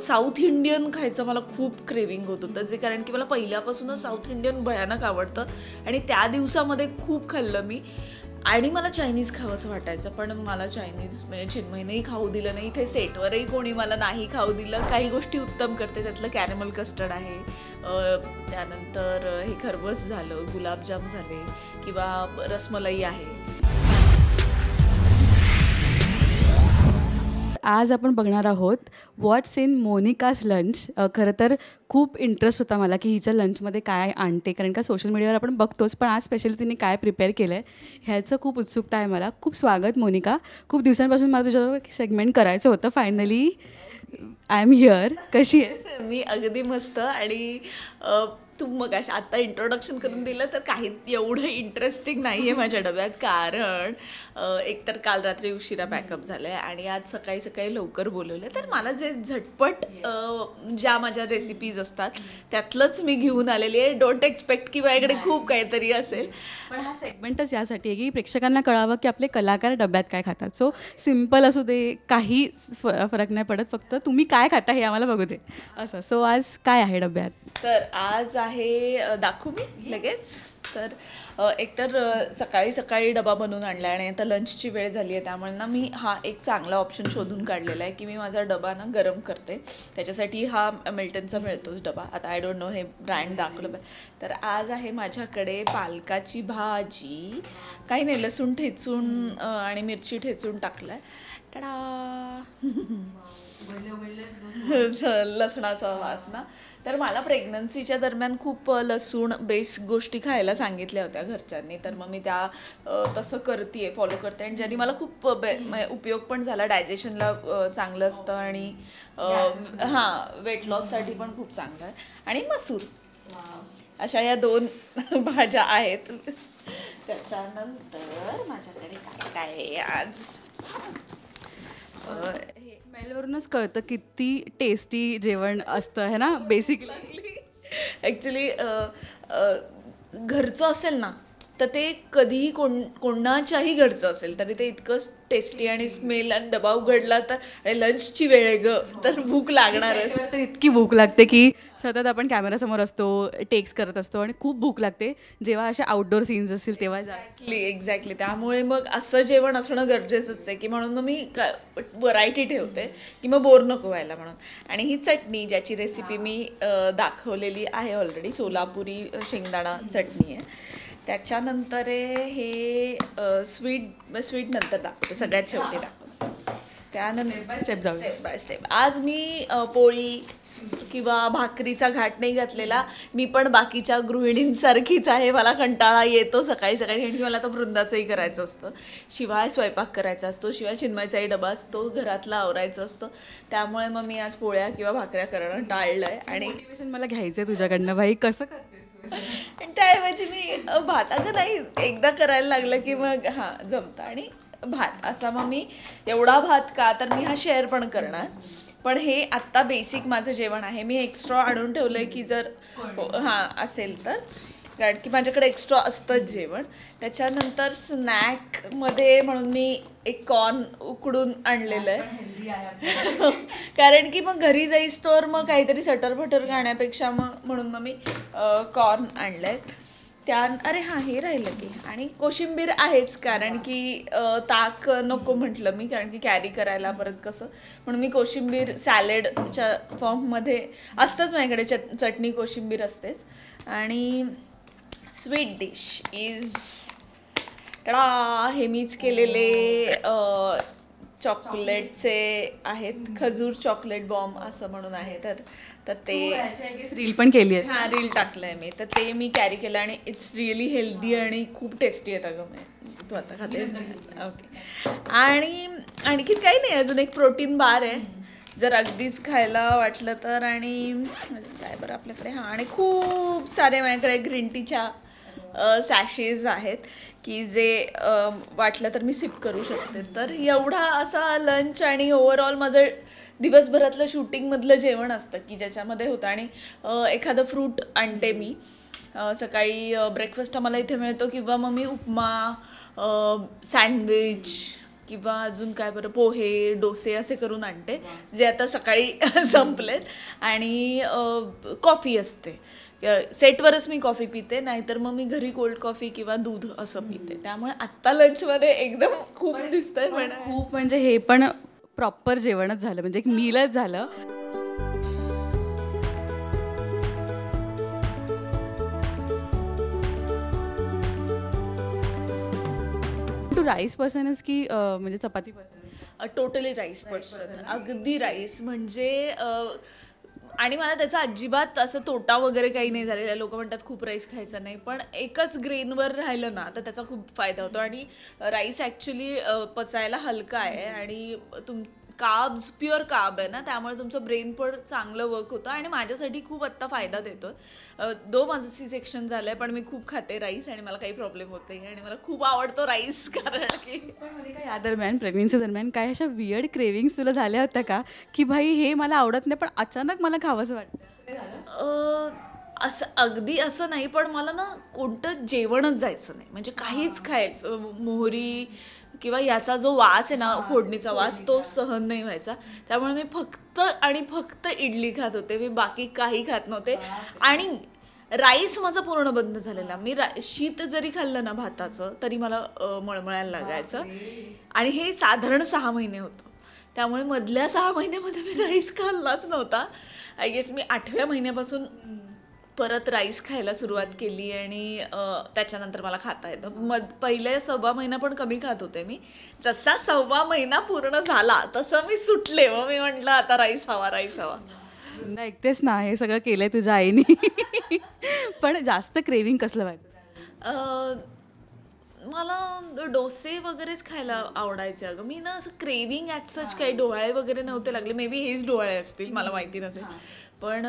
South Indian खायचं मला खूप क्रेविंग होत होतं, जे कारण की मला पहिल्यापासूनच साऊथ इंडियन भयानक आवडतं आणि त्या दिवसामध्ये खूप खाल्लं मी. आणि मला चायनीज खावं असं वाटायचं, पण मला चायनीज म्हणजे चिन्मयीनेही खाऊ दिलं नाही, इथे सेटवरही कोणी मला नाही खाऊ दिलं. काही गोष्टी उत्तम करते, त्यातलं कॅरेमल कस्टर्ड आहे, त्यानंतर हे खरबस झालं, गुलाबजाम झाले किंवा रसमलाई आहे. आज आपण बघणार आहोत व्हॉट्स इन मोनिकाज लंच. खरं तर खूप इंटरेस्ट होता मला की हिच्या लंचमध्ये काय आणते, कारण का सोशल मीडियावर आपण बघतोच, पण आज स्पेशली तिने काय प्रिपेअर केलं आहे ह्याचं खूप उत्सुकता आहे मला. खूप स्वागत मोनिका. खूप दिवसांपासून मला तुझ्याबरोबर सेगमेंट करायचं होतं. Finally I am here. कशी आहे? मी अगदी मस्त. आणि तू मग आत्ता इंट्रोडक्शन करून दिलं तर काही एवढं इंटरेस्टिंग नाही आहे माझ्या डब्यात, कारण एकतर काल रात्री उशिरा पॅकअप झालं आहे आणि आज सकाळी सकाळी लवकर बोलवलं आहे. तर मला जे झटपट ज्या माझ्या रेसिपीज असतात त्यातलंच मी घेऊन आलेली आहे. डोंट एक्सपेक्ट की माझ्याकडे खूप काहीतरी असेल. पण हा सेगमेंटच यासाठी आहे की प्रेक्षकांना कळावं की आपले कलाकार डब्यात काय खातात. सो सिम्पल असू दे, काही फरक नाही पडत, फक्त तुम्ही काय खाता हे आम्हाला बघू दे असं. सो आज काय आहे डब्यात? तर आज आहे, दाखवू मी लगेच. तर एकतर सकाळी सकाळी डबा बनवून आणला आणि आता लंचची वेळ झाली आहे, त्यामुळे ना मी हा एक चांगला ऑप्शन शोधून काढलेला आहे की मी माझा डबा ना गरम करते. त्याच्यासाठी हा मिल्टनचा मिळतोच डबा. आता आय डोंट नो हे ब्रँड दाखवलं पाहिजे. तर आज आहे माझ्याकडे पालकाची भाजी, काही नाही, लसूण ठेचून आणि मिरची ठेचून टाकलं आहे. टाडा लसणाचा वास ना. तर मला प्रेग्नन्सीच्या दरम्यान खूप लसूण बेस गोष्टी खायला सांगितल्या होत्या घरच्यांनी, तर मग मी त्या तसं करते, फॉलो करते, आणि ज्यांनी मला खूप उपयोग पण झाला. डायजेशनला चांगलं असतं आणि हां, वेट लॉससाठी पण खूप चांगलं आहे. आणि मसूर, अशा या 2 भाज्या आहेत. त्याच्यानंतर माझ्याकडे काय काय आहे आज, स्मेलवरूनच कळतं किती टेस्टी जेवण असतं है ना बेसिकली. ॲक्च्युली घरचं असेल ना तर ते कधीही कोणाच्याही घरचं असेल तरी ते इतकंच टेस्टी आणि स्मेल, आणि डबा उघडला तर लंचची वेळ आहे ग, तर भूक लागणार. तर इतकी भूक लागते की सतत आपण कॅमेरासमोर असतो, टेक्स करत असतो आणि खूप भूक लागते. जेव्हा अशा आउटडोर सीन्स असतील तेव्हा एक्झॅक्टली. त्यामुळे मग असं जेवण असणं गरजेचंच आहे, की म्हणून मग मी व्हरायटी ठेवते की मग बोर नको व्हायला म्हणून. आणि ही चटणी, ज्याची रेसिपी मी दाखवलेली आहे ऑलरेडी, सोलापुरी शेंगदाणा चटणी आहे. त्याच्यानंतर हे स्वीट नंतर दाखवते, सगळ्यात शेवटी दाखवते. त्यानंतर स्टेप बाय स्टेप. आज मी पोळी किंवा भाकरीचा घाट नाही घातलेला. मी पण बाकीच्या गृहिणींसारखीच आहे, मला कंटाळा येतो सकाळी सकाळी, आणि मला तर वृंदाचंही करायचं असतं, शिवाय स्वयंपाक करायचा असतो, शिवाय चिन्मयचाही डबा असतो, घरातलं आवरायचं असतं. त्यामुळे मग मी आज पोळ्या किंवा भाकऱ्या करणं टाळलं आहे. आणि मोटिवेशन मला घ्यायचं आहे तुझ्याकडनं, भाई कसं करते. आणि त्याऐवजी मी भात, अगं नाही, एकदा करायला लागलं की मग हां जमतं. आणि भात असा मग मी एवढा भात का, तर मी हा शेअर पण करणार, पण हे आत्ता बेसिक माझं जेवण आहे. मी एक्स्ट्रा आणून ठेवलं आहे की जर हां असेल तर, कारण की माझ्याकडे एक्स्ट्रा असतंच जेवण. त्याच्यानंतर स्नॅकमध्ये म्हणून मी एक कॉर्न उकडून आणलेलं आहे, कारण की मग घरी जाईस तर मग काहीतरी सटरफटर खाण्यापेक्षा म्हणून मग मी कॉर्न आणलं आहे. अरे हां, हे राहिलं की. आणि कोशिंबीर आहेच, कारण की ताक नको म्हटलं मी, कारण की कॅरी करायला परत कसं, म्हणून मी कोशिंबीर सॅलेडच्या फॉर्ममध्ये असतंच माझ्याकडे, चटणी कोशिंबीर असतेच. आणि स्वीट डिश इज हे मीच केलेले चॉकलेटचे आहेत, खजूर चॉकलेट बॉम्ब असं म्हणून आहे. तर ते रील पण केली आहे. हां, रील टाकलं आहे मी, तर ते मी कॅरी केलं आणि इट्स रिअली हेल्दी आणि खूप टेस्टी आहेत. अगं तू आता खाते. ओके. आणि आणखीन काही नाही, अजून एक प्रोटीन बार आहे जर अगदीच खायला वाटलं तर. आणि काय बरं आपल्याकडे, हां, आणि खूप सारे माझ्याकडे ग्रीन टीच्या सॅशेज आहेत की जे वाटलं तर मी सिप करू शकते. तर एवढा असा लंच आणि ओव्हरऑल माझं दिवसभरातलं शूटिंगमधलं जेवण असतं की ज्याच्यामध्ये होतं. आणि एखादं फ्रूट आणते मी सकाळी, ब्रेकफास्ट आम्हाला इथे मिळतो, किंवा मग मी उपमा, सँडविच किंवा अजून काय बरं पोहे डोसे असे करून आणते जे आता सकाळी संपलेत. आणि कॉफी असते. सेटवरच मी कॉफी पिते, नाहीतर मग मी घरी कोल्ड कॉफी किंवा दूध असं पिते. त्यामुळे आत्ता लंचमध्ये एकदम खूप दिसतंय. पण खूप म्हणजे हे पण प्रॉपर जेवणच झालं, म्हणजे एक मीलच झालं. टू राईस पर्सनच की म्हणजे चपाती पर्सन? टोटली राईस पर्सन, अगदी राईस. म्हणजे आणि मला त्याचा अजिबात असं तोटा वगैरे काही नाही झालेला. लोक म्हणतात खूप राईस खायचा नाही, पण एकच ग्रेनवर राहिलं ना तर त्याचा खूप फायदा होतो. आणि राईस ॲक्च्युली पचायला हलका आहे आणि कार्ब्स प्युअर कार्ब आहे ना, त्यामुळे तुमचं ब्रेन पण चांगलं वर्क होतं आणि माझ्यासाठी खूप आत्ता फायदा देतो. माझं C-सेक्शन झालं आहे, पण मी खूप खाते राईस आणि मला काही प्रॉब्लेम होत नाही आणि मला खूप आवडतो राईस. कारण की पण मध्ये काय या दरम्यान प्रेग्नेन्सी दरम्यान काय अशा वियर्ड क्रेविंग्स तुला झाल्या होत्या का, की भाई हे मला आवडत नाही पण अचानक मला खावंसं वाटतं? असं अगदी असं नाही, पण मला ना कोणतं जेवणच जायचं नाही, म्हणजे काहीच खायचं मोहरी किंवा याचा जो वास आहे ना, फोडणीचा वास, तो सहन नाही व्हायचा. त्यामुळे मी फक्त इडली खात होते, मी बाकी काही खात नव्हते. आणि राईस माझा पूर्ण बंद झालेला. मी शीत जरी खाल्लं ना भाताचं तरी मला मळमळायला लागायचं. आणि हे साधारण 6 महिने होतं. त्यामुळे मधल्या 6 महिन्यामध्ये मी राईस खाल्लाच नव्हता. आय गेस मी 8व्या महिन्यापासून परत राईस खायला सुरुवात केली आणि त्याच्यानंतर मला खाता येतं. पहिले 1.25 महिना पण कमी खात होते मी. जसा 1.25 महिना पूर्ण झाला तसं मी सुटले. मग मी म्हटलं आता राईस हवा. ऐकतेस ना, हे सगळं केलंय तुझ्या आईने. पण जास्त क्रेविंग कसलं व्हायचं? मला डोसे वगैरेच खायला आवडायचे. अगं मी ना असं क्रेविंग ॲज सच काही डोहाळे वगैरे नव्हते लागले. मे बी हेच डोहाळे असतील, मला माहिती नसेल. पण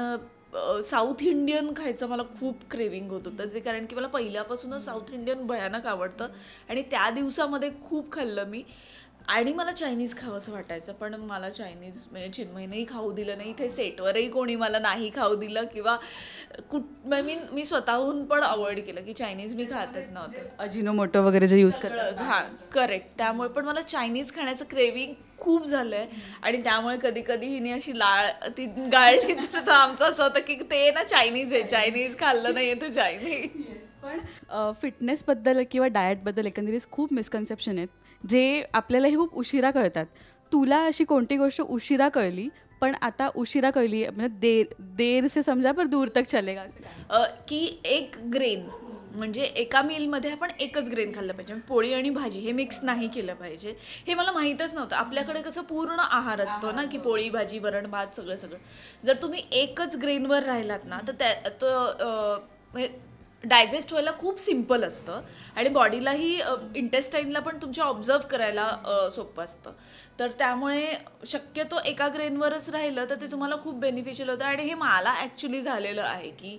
साऊथ इंडियन खायचं मला खूप क्रेविंग होत होतं, जे कारण की मला पहिल्यापासूनच साऊथ इंडियन भयानक आवडतं आणि त्या दिवसामध्ये खूप खाल्लं मी. आणि मला चायनीज खावंसं वाटायचं, पण मला चायनीज म्हणजे चिन्मयीनेही खाऊ दिलं नाही, इथे सेटवरही कोणी मला नाही खाऊ दिलं किंवा मी स्वतःहून पण अवॉइड केलं की चायनीज मी खातच नव्हते. अजिनोमोटो वगैरे जे यूज करतात. हां करेक्ट. त्यामुळे पण मला चायनीज खाण्याचं क्रेविंग खूप झालं आहे. आणि त्यामुळे कधी कधी हिने अशी ती गाळली तर आमचं असं होतं की ते ना चायनीज आहे, चायनीज खाल्लं नाही आहे तू चायनीज. पण फिटनेसबद्दल किंवा डाएटबद्दल एकंदरीत खूप मिसकन्सेप्शन आहेत जे आपल्यालाही खूप उशिरा कळतात. तुला अशी कोणती गोष्ट उशिरा कळली पण आता उशिरा कळली, म्हणजे देर से समजा पर दूर तक चलेगा असं की एक ग्रेन म्हणजे एका मीलमध्ये आपण एकच ग्रेन खाल्लं पाहिजे. पोळी आणि भाजी हे मिक्स नाही केलं पाहिजे. हे मला माहीतच नव्हतं. आपल्याकडे कसं पूर्ण आहार असतो ना, की पोळी भाजी वरण भात सगळं. जर तुम्ही एकच ग्रेनवर राहिलात ना तर डायजेस्ट व्हायला खूप सिम्पल असतं आणि बॉडीलाही इंटेस्टाईनला पण तुमच्या ऑब्झर्व करायला सोपं असतं. तर त्यामुळे शक्यतो एका ग्रेनवरच राहिलं तर ते तुम्हाला खूप बेनिफिशियल होतं. आणि हे मला ॲक्च्युली झालेलं आहे की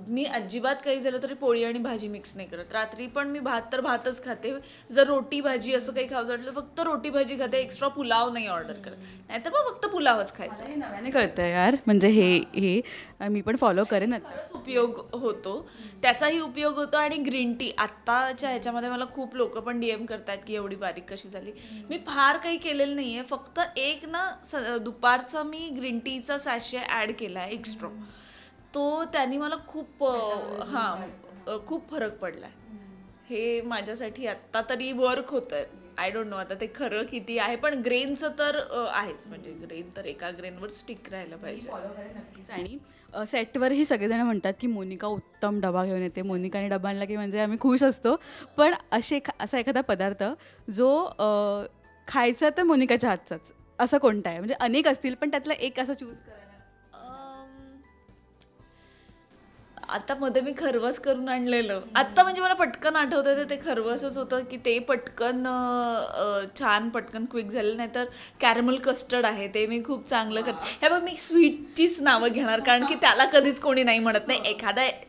मी अजिबात काही झालं तरी पोळी आणि भाजी मिक्स नाही करत. रात्री पण मी भातच खाते. जर रोटी भाजी असं काही खावं वाटलं फक्त रोटी भाजी खाते, एक्स्ट्रा पुलाव नाही ऑर्डर करत, नाहीतर मग फक्त पुलावच खायचा. नव्याने कळतंय यार, म्हणजे हे मी पण फॉलो करेन. उपयोग होतो, त्याचाही उपयोग होतो. आणि ग्रीन टी आत्ताच्या ह्याच्यामध्ये मला खूप लोक पण DM करतात की एवढी बारीक कशी झाली. मी फार काही केलेलं नाही आहे, फक्त एक ना दुपारचा मी ग्रीन टीचा सॅशे ॲड केला आहे एक्स्ट्रा. तो त्यांनी मला खूप खूप फरक पडला आहे. हे माझ्यासाठी आत्ता तरी वर्क होतं आहे. आय डोंट नो आता ते खरं किती आहे, पण ग्रेनचं तर आहेच. म्हणजे ग्रेन तर एका ग्रेनवर स्टिक राहायला पाहिजे. आणि सेटवरही सगळेजण म्हणतात की मोनिका उत्तम डबा घेऊन येते, मोनिकाने डबा आणला की म्हणजे आम्ही खुश असतो. पण असा एखादा पदार्थ जो खायचा तर मोनिकाच्या हातचाच असं कोणता आहे? म्हणजे अनेक असतील पण त्यातला एक असं चूज करायला. आता मध्ये मी खरवस करून आणलेलं. आत्ता म्हणजे मला पटकन आठवतं ते खरवसच होतं की ते पटकन क्विक झालं. नाही तर कॅरमल कस्टर्ड आहे ते मी खूप चांगलं करते. हे बघ मी स्वीटचीच नावं घेणार कारण की त्याला कधीच कोणी नाही म्हणत नाही.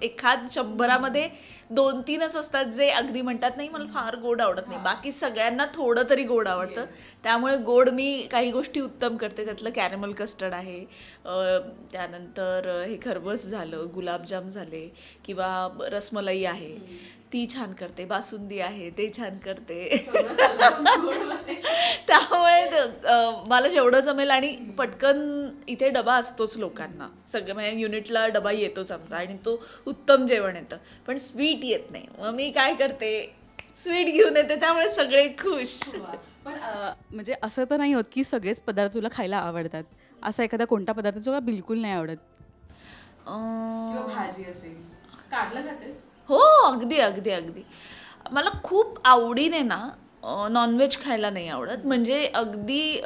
एखाद 100मध्ये 2-3च असतात जे अगदी म्हणतात नाही मला फार गोड आवडत नाही. बाकी सगळ्यांना थोडं तरी गोड आवडतं. त्यामुळे गोड मी काही गोष्टी उत्तम करते. त्यातलं कॅरमल कस्टर्ड आहे, त्यानंतर हे खरवस झालं, गुलाबजाम झालं, झाले किंवा रसमलाई आहे ती छान करते, बासुंदी आहे ते छान करते. त्यामुळे मला जेवढं जमेल आणि पटकन इथे डबा असतोच लोकांना, सगळं म्हणजे युनिटला डबा येतोच आमचा आणि तो उत्तम जेवण येतं, पण स्वीट येत नाही. मग मी काय करते, स्वीट घेऊन येते, त्यामुळे सगळे खुश. पण म्हणजे असं तर नाही होत की सगळेच पदार्थ तुला खायला आवडतात? असा एखादा कोणता पदार्थ जो बिलकुल नाही आवडत? भाजी असेल, कारलं खातेस? हो, अगदी अगदी अगदी. मला खूप आवडीने ना नॉनव्हेज खायला नाही आवडत. म्हणजे अगदी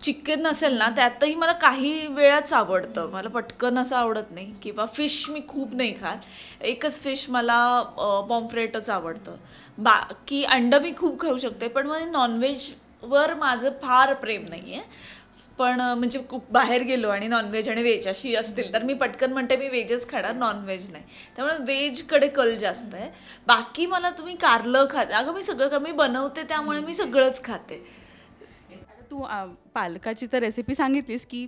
चिकन असेल ना त्यातही मला काही वेळाच आवडतं, मला पटकन असं आवडत नाही. किंवा फिश मी खूप नाही खात, एकच फिश मला पॉम्फ्रेटच आवडतं. बाकी अंडं मी खूप खाऊ शकते, पण म्हणजे नॉनव्हेजवर माझं फार प्रेम नाही आहे. पण म्हणजे खूप बाहेर गेलो आणि नॉनव्हेज आणि व्हेज अशी असतील तर मी पटकन म्हणते मी व्हेजच खाणार, नॉनव्हेज नाही. त्यामुळे व्हेजकडे कल जास्त आहे. बाकी मला तुम्ही कारलं खाते, अगं मी सगळं कमी बनवते त्यामुळे मी सगळंच खाते. तू पालकाची तर रेसिपी सांगितलीस की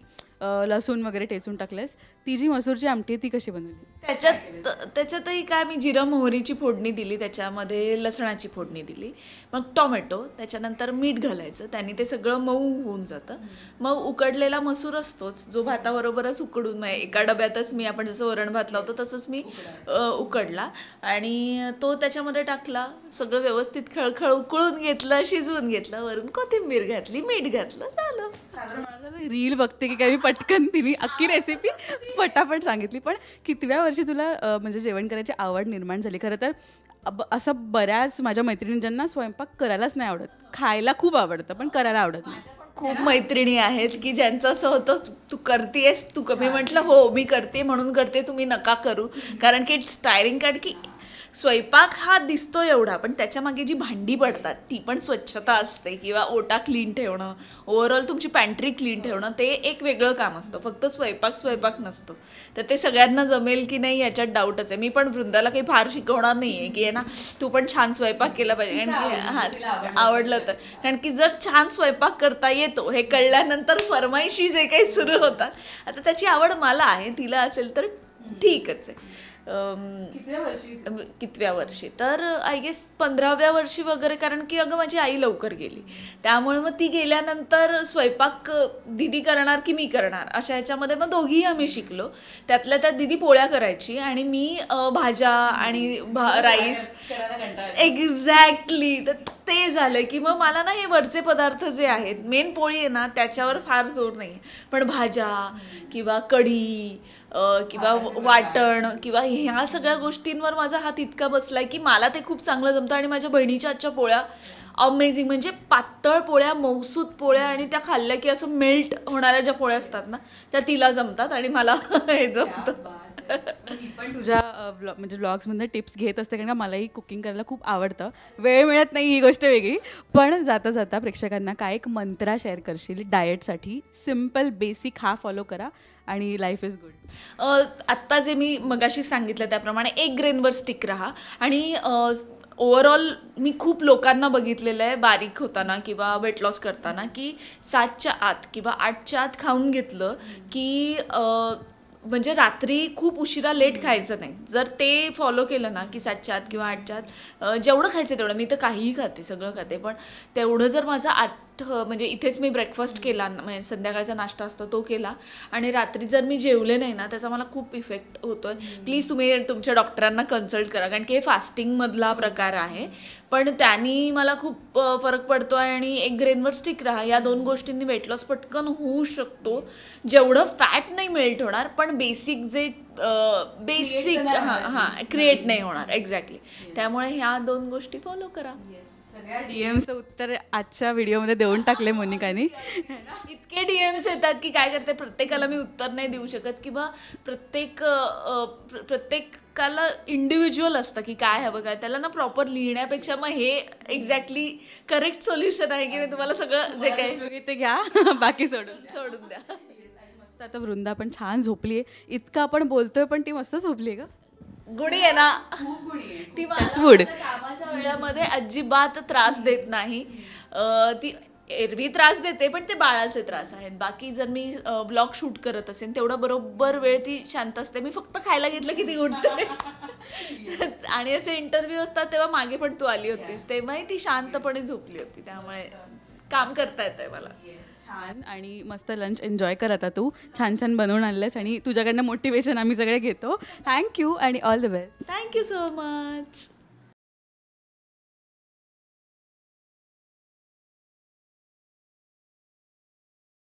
लसूण वगैरे टेचून टाकलेस. ती जी मसूरची आमटी आहे ती कशी बनवली? त्याच्यातही काय, मी जिरं मोहरीची फोडणी दिली, त्याच्यामध्ये लसणाची फोडणी दिली, मग टोमॅटो, त्याच्यानंतर मीठ घालायचं, त्याने ते सगळं मऊ होऊन जातं. मग उकडलेला मसूर असतोच जो भाताबरोबरच उकडून, एका डब्यातच मी, आपण जसं वरण भात लावतो तसंच मी उकडला आणि तो त्याच्यामध्ये टाकला, सगळं व्यवस्थित खळखळ उकळून घेतलं, शिजवून घेतलं, वरून कोथिंबीर घातली, मीठ घातलं, झालं. साधारण रील बघते की काय, मी पटकन तिने अख्खी रेसिपी फटाफट सांगितली. पण कितव्या वर्षी तुला म्हणजे जेवण करायची आवड निर्माण झाली? खरं तर असं बऱ्याच माझ्या मैत्रिणी ज्यांना स्वयंपाक करायलाच नाही आवडत, खायला खूप आवडतं पण करायला आवडत नाही. खूप मैत्रिणी आहेत की ज्यांचं असं होतं, तू करतेस, तू कमी म्हटलं हो मी करते म्हणून करते, तुम्ही नका करू, कारण की इट्स टायरिंग. कारण की स्वयंपाक हा दिसतो एवढा, पण त्याच्यामागे जी भांडी पडतात ती पण स्वच्छता असते, किंवा ओटा क्लीन ठेवणं, ओव्हरऑल तुमची पॅन्ट्री क्लीन ठेवणं, ते एक वेगळं काम असतं. फक्त स्वयंपाक नसतो. तर ते सगळ्यांना जमेल की नाही याच्यात डाऊटच आहे. मी पण वृंदाला काही फार शिकवणार नाही आहे की आहे ना तू पण छान स्वयंपाक केला पाहिजे, कारण की हां आवडलं तर. कारण की जर छान स्वयंपाक करता येतो हे कळल्यानंतर फरमाईशी जे काही सुरू होतात, आता त्याची आवड मला आहे, तिला असेल तर ठीकच आहे. कितव्या वर्षी तर आय गेस 15व्या वर्षी वगैरे, कारण की अगं माझी आई लवकर गेली, त्यामुळे मग ती गेल्यानंतर स्वयंपाक दिदी करणार की मी करणार अशा ह्याच्यामध्ये मग दोघीही आम्ही शिकलो. त्यातल्या त्यात दिदी पोळ्या करायची आणि मी भाज्या आणि राईस. एक्झॅक्टली. तर ते झालं की मग मला ना हे वरचे पदार्थ जे आहेत, मेन पोळी आहे ना त्याच्यावर फार जोर नाही, पण भाज्या किंवा कढी किंवा वाटण किंवा ह्या सगळ्या गोष्टींवर माझा हात इतका बसलाय की मला ते खूप चांगलं जमतं. आणि माझ्या बहिणीच्या आजच्या पोळ्या अमेझिंग, म्हणजे पातळ पोळ्या, मऊसूत पोळ्या, आणि त्या खाल्ल्या की असं मेल्ट होणाऱ्या ज्या पोळ्या असतात ना त्या तिला जमतात आणि मला हे जमतं. मी पण तुझ्या म्हणजे ब्लॉग्समधनं टिप्स घेत असते, कारण का मलाही कुकिंग करायला खूप आवडतं. वेळ मिळत नाही ही गोष्ट वेगळी, पण जाता जाता प्रेक्षकांना काय एक मंत्रा शेअर करशील डाएटसाठी? सिम्पल बेसिक हा फॉलो करा आणि लाईफ इज गुड. आत्ता जे मी मगाशी सांगितलं त्याप्रमाणे 1 ग्रेनवर स्टिक राहा. आणि ओव्हरऑल मी खूप लोकांना बघितलेलं आहे बारीक होताना किंवा वेट लॉस करताना की 7च्या आत किंवा 8च्या आत खाऊन घेतलं की म्हणजे रात्री खूप उशिरा लेट खायचं नाही. जर ते फॉलो केलं ना की 7च्या आत किंवा 8च्या आत जेवढं खायचं तेवढं, मी तर काहीही खाते, सगळं खाते, पण तेवढं जर माझा म्हणजे इथेच मी ब्रेकफास्ट केला, म्हणजे संध्याकाळचा नाश्ता असतो तो केला, आणि रात्री जर मी जेवले नाही ना त्याचा मला खूप इफेक्ट होतोय. प्लीज तुम्ही तुमच्या डॉक्टरांना कन्सल्ट करा, कारण की हे फास्टिंगमधला प्रकार आहे, पण त्यांनी मला खूप फरक पडतो आहे. आणि 1 ग्रेनवर स्टिक राहा, या 2 गोष्टींनी वेट लॉस पटकन होऊ शकतो. जेवढं फॅट नाही मेल्ट होणार, पण बेसिक जे बेसिक क्रिएट नाही होणार. एक्झॅक्टली. त्यामुळे ह्या 2 गोष्टी फॉलो करा. सगळ्या DMचं उत्तर आजच्या व्हिडिओमध्ये देऊन टाकले मोनिकाने. इतके DMs येतात की काय करते, प्रत्येकाला मी उत्तर नाही देऊ शकत, किंवा प्रत्येकाला इंडिव्हिज्युअल असतं की काय हवं काय, त्याला ना प्रॉपर लिहिण्यापेक्षा मग हे एक्झॅक्टली करेक्ट सोल्युशन आहे की मी तुम्हाला सगळं जे काही ते घ्या, बाकी सोडून द्या. मस्त. आता वृंदा पण छान झोपली आहे. इतकं आपण बोलतोय पण ती मस्त झोपली आहे का? गुढी आहे ना ती, कामाच्या वेळामध्ये अजिबात त्रास देत नाही. ती एरवी त्रास देते पण ते बाळाचे त्रास आहेत. बाकी जर मी ब्लॉग शूट करत असेल तेवढा बरोबर वेळ ती शांत असते. मी फक्त खायला घेतलं की ती उठते. आणि असे इंटरव्ह्यू असतात तेव्हा मागे पण तू आली होतीस तेव्हाही ती शांतपणे झोपली होती. त्यामुळे काम करता येतंय मला. छान. आणि मस्त लंच एन्जॉय कर आता तू. छान छान बनवून आणलंस आणि तुझ्याकडनं मोटिवेशन आम्ही सगळे घेतो. थँक्यू आणि all the best. Thank you so much.